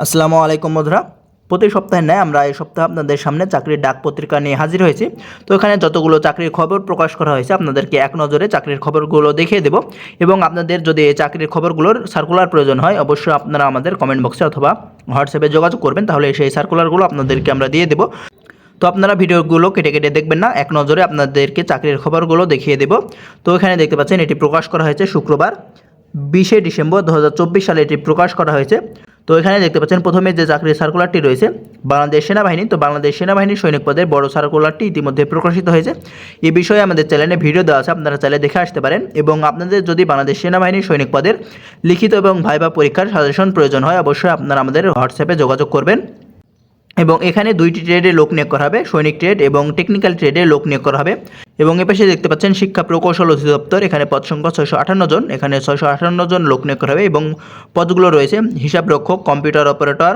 আসসালামু আলাইকুম বন্ধুরা। প্রতি সপ্তাহে ন্যায় আমরা এই সপ্তাহে আপনাদের সামনে চাকরির ডাক পত্রিকা নিয়ে হাজির হয়েছি। তো এখানে যতগুলো চাকরির খবর প্রকাশ করা হয়েছে আপনাদেরকে এক নজরে চাকরির খবরগুলো দেখিয়ে দেব এবং আপনাদের যদি এই চাকরির খবরগুলোর সার্কুলার প্রয়োজন হয় অবশ্যই আপনারা আমাদের কমেন্ট বক্সে অথবা হোয়াটসঅ্যাপে যোগাযোগ করবেন, তাহলে সেই সার্কুলারগুলো আপনাদেরকে আমরা দিয়ে দেব। তো আপনারা ভিডিওগুলো কেটে কেটে দেখবেন না, এক নজরে আপনাদেরকে চাকরির খবরগুলো দেখিয়ে দেব। তো এখানে দেখতে পাচ্ছেন এটি প্রকাশ করা হয়েছে শুক্রবার 20শে ডিসেম্বর 2024 সালে এটি প্রকাশ করা হয়েছে। তো এখানে দেখতে পাচ্ছেন প্রথমে যে চাকরির সার্কুলারটি রয়েছে বাংলাদেশ সেনাবাহিনী, তো বাংলাদেশ সেনাবাহিনীর সৈনিক পদের বড় সার্কুলারটি ইতিমধ্যে প্রকাশিত হয়েছে। এই বিষয়ে আমাদের চ্যানেলে ভিডিও দেওয়া আছে, আপনারা চাইলে দেখে আসতে পারেন। এবং আপনাদের যদি বাংলাদেশ সেনাবাহিনীর সৈনিক পদের লিখিত এবং ভাইবা পরীক্ষার সাজেশন প্রয়োজন হয় অবশ্যই আপনারা আমাদের হোয়াটসঅ্যাপে যোগাযোগ করবেন। এবং এখানে দুইটি ট্রেডে লোক নিয়োগ করা হবে, সৈনিক ট্রেড এবং টেকনিক্যাল ট্রেডে লোক নিয়োগ করা হবে। এবং এ পাশে দেখতে পাচ্ছেন শিক্ষা প্রকৌশল অধিদপ্তর, এখানে পদ সংখ্যা 658 জন, এখানে 658 জন লোক নিয়োগ করা হবে। এবং পদগুলো রয়েছে হিসাব রক্ষক, কম্পিউটার অপারেটর,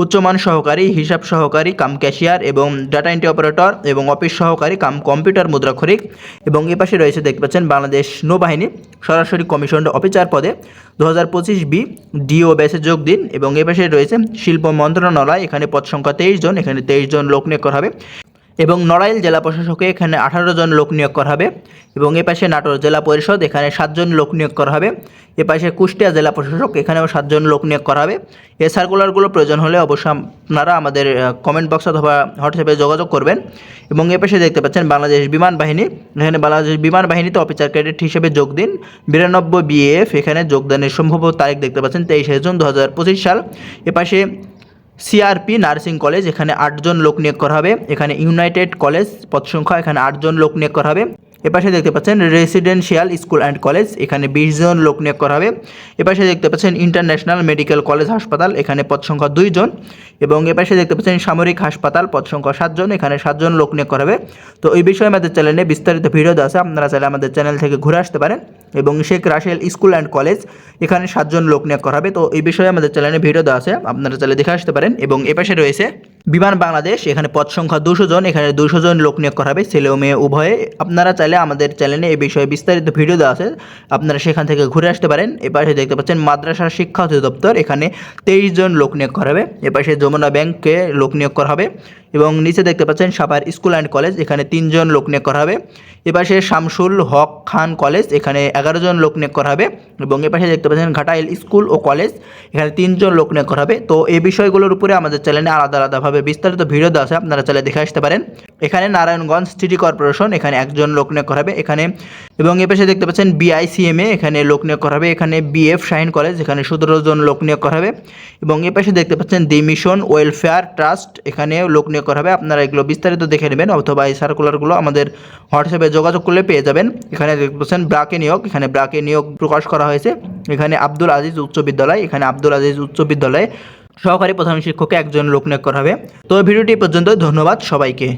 উচ্চমান সহকারী, হিসাব সহকারী কাম ক্যাশিয়ার এবং ডাটা এন্ট্রি অপারেটর এবং অফিস সহকারী কাম কম্পিউটার মুদ্রাক্ষরিক। এবং এ পাশে রয়েছে দেখতে পাচ্ছেন বাংলাদেশ নৌবাহিনী সরাসরি কমিশন অফিসার পদে 2025 বি ডিও ব্যাচে যোগ দিন। এবং এ পাশে রয়েছে শিল্প মন্ত্রণালয়, এখানে পদ সংখ্যা 23 জন, এখানে 23 জন লোক নিয়োগ করা হবে। এবং নড়াইল জেলা প্রশাসকে এখানে 18 জন লোক নিয়োগ করা হবে। এবং এ পাশে নাটোর জেলা পরিষদ, এখানে 7 জন লোক নিয়োগ করা হবে। এ পাশে কুষ্টিয়া জেলা প্রশাসক, এখানেও 7 জন লোক নিয়োগ করা হবে। এই সার্কুলারগুলো প্রয়োজন হলে অবশ্যই আপনারা আমাদের কমেন্ট বক্স অথবা হোয়াটসঅ্যাপে যোগাযোগ করবেন। এবং এ পাশে দেখতে পাচ্ছেন বাংলাদেশ বিমান বাহিনী, এখানে বাংলাদেশ বিমান বাহিনীতে অফিসার ক্যাডেট হিসেবে যোগ দিন 92 বিএফ, এখানে যোগদানের সম্ভব তারিখ দেখতে পাচ্ছেন 23শে জুন 2025 সাল। এ পাশে সিআরপি নার্সিং কলেজ, এখানে 8 জন লোক নিয়োগ করা হবে। এখানে ইউনাইটেড কলেজ পদ সংখ্যা, এখানে 8 জন লোক নিয়োগ করা হবে। এপাশে দেখতে পাচ্ছেন রেসিডেন্সিয়াল স্কুল অ্যান্ড কলেজ, এখানে 20 জন লোক নিয়োগ করা হবে। এপাশে দেখতে পাচ্ছেন ইন্টারন্যাশনাল মেডিকেল কলেজ হাসপাতাল, এখানে পদ সংখ্যা 2 জন। এবং এপাশে দেখতে পাচ্ছেন সামরিক হাসপাতাল, পদ সংখ্যা 7 জন, এখানে 7 জন লোক নিয়োগ করা হবে। তো এই বিষয়ে আমাদের চ্যানেলে বিস্তারিত ভিডিও দেওয়া আছে, আপনারা চাইলে আমাদের চ্যানেল থেকে ঘুরে আসতে পারেন। এবং Sheikh Russel school and college, এখানে 7 জন লোক নিয়োগ করা হবে। তো এই বিষয়ে আমাদের চ্যানেলে ভিডিও দেওয়া আছে, আপনারা চাইলে দেখে আসতে পারেন। এবং এপাশে রয়েছে বিমান বাংলাদেশ, এখানে পদ সংখ্যা 200 জন, এখানে 200 জন লোক নিয়োগ করা হবে, ছেলে ও মেয়ে উভয়ে। আপনারা চাইলে আমাদের চ্যানেলে এই বিষয়ে বিস্তারিত ভিডিও দেওয়া আছে, আপনারা সেখান থেকে ঘুরে আসতে পারেন। এপাশে দেখতে পাচ্ছেন মাদ্রাসা শিক্ষা অধিদপ্তর, এখানে 23 জন লোক নিয়োগ করা হবে। এপাশে যমুনা ব্যাংকে লোক নিয়োগ করা হবে। এবং নিচে দেখতে পাচ্ছেন সাভার স্কুল অ্যান্ড কলেজ, এখানে 3 জন লোক নিয়োগ করা হবে। এপাশে শামসুল হক খান কলেজ, এখানে 11 জন লোক নিয়োগ করা হবে। এবং এপাশে দেখতে পাচ্ছেন ঘাটাইল স্কুল ও কলেজ, এখানে 3 জন লোক নিয়োগ করা হবে। তো এই বিষয়গুলোর উপরে আমাদের চ্যানেলে আলাদা আলাদাভাবে বিস্তারিত ভিডিও দেওয়া আছে, আপনারা চাইলে দেখে আসতে পারেন। এখানে নারায়ণগঞ্জ সিটি কর্পোরেশন, এখানে 1 জন লোক নিয়োগ করা হবে এখানে। এবং এপাশে দেখতে পাচ্ছেন বিআইসিএমএ, এখানে লোক নিয়োগ করা হবে। এখানে বিএফ শাহিন কলেজ, এখানে 17 জন লোক নিয়োগ করা হবে। এবং এপাশে দেখতে পাচ্ছেন দি মিশন ওয়েলফেয়ার ট্রাস্ট, এখানে লোক নিয়োগ করা হবে। আপনারা এগুলো বিস্তারিত দেখে নেবেন অথবা এই সার্কুলারগুলো আমাদের হোয়াটসঅ্যাপে যোগাযোগ করলে পেয়ে যাবেন। এখানে দেখতে পাচ্ছেন ব্রাকে নিয়োগ, এখানে ব্রাকে নিয়োগ প্রকাশ করা হয়েছে। এখানে আব্দুল আজিজ উচ্চ বিদ্যালয়, এখানে আব্দুল আজিজ উচ্চ বিদ্যালয়ে সহকারী প্রধান শিক্ষককে 1 জন লোক নিয়োগ করা হবে। তো ভিডিওটি পর্যন্ত, ধন্যবাদ সবাইকে।